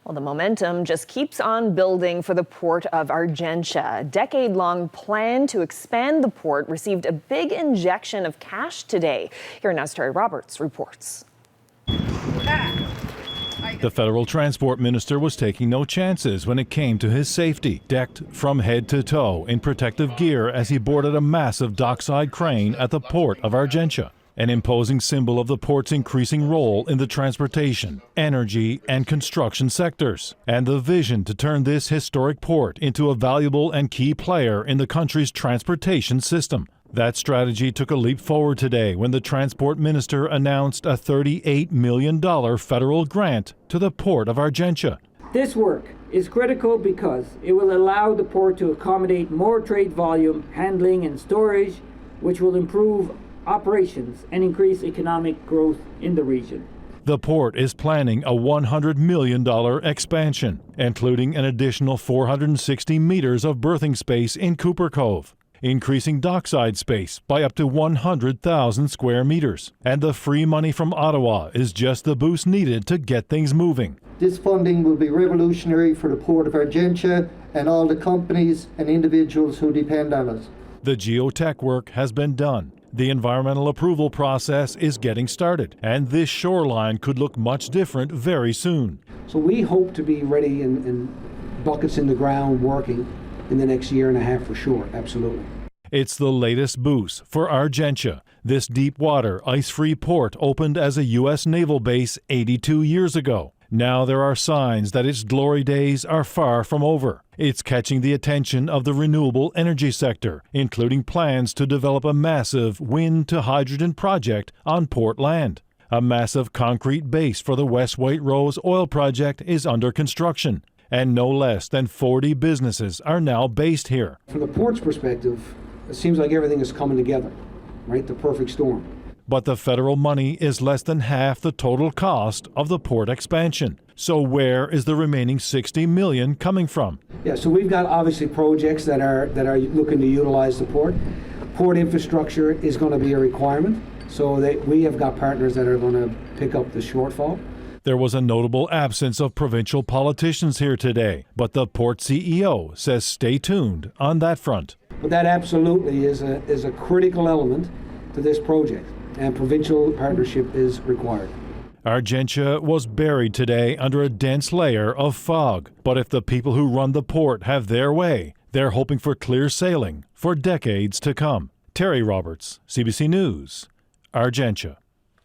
Well, the momentum just keeps on building for the Port of Argentia. A decade-long plan to expand the port received a big injection of cash today. Here now, Terry Roberts reports. The federal transport minister was taking no chances when it came to his safety, decked from head to toe in protective gear as he boarded a massive dockside crane at the Port of Argentia, an imposing symbol of the port's increasing role in the transportation, energy, and construction sectors, and the vision to turn this historic port into a valuable and key player in the country's transportation system. That strategy took a leap forward today when the transport minister announced a $38 million federal grant to the Port of Argentia. This work is critical because it will allow the port to accommodate more trade volume, handling, and storage, which will improve operations and increase economic growth in the region. The port is planning a $100 million expansion, including an additional 460 meters of berthing space in Cooper Cove, increasing dockside space by up to 100,000 square meters. And the free money from Ottawa is just the boost needed to get things moving. This funding will be revolutionary for the Port of Argentia and all the companies and individuals who depend on us. The geotech work has been done. The environmental approval process is getting started, and this shoreline could look much different very soon. So we hope to be ready and buckets in the ground working in the next year and a half for sure, absolutely. It's the latest boost for Argentia. This deep water, ice-free port opened as a U.S. naval base 82 years ago. Now there are signs that its glory days are far from over. It's catching the attention of the renewable energy sector, including plans to develop a massive wind-to-hydrogen project on port land. A massive concrete base for the West White Rose oil project is under construction, and no less than 40 businesses are now based here. From the port's perspective, it seems like everything is coming together, right? The perfect storm. But the federal money is less than half the total cost of the port expansion. So where is the remaining $60 million coming from? Yeah, so we've got obviously projects that are looking to utilize the port. Port infrastructure is going to be a requirement, so we have got partners that are going to pick up the shortfall. There was a notable absence of provincial politicians here today, but the port CEO says stay tuned on that front. But that absolutely is a critical element to this project, and provincial partnership is required. Argentia was buried today under a dense layer of fog, but if the people who run the port have their way, they're hoping for clear sailing for decades to come. Terry Roberts, CBC News, Argentia.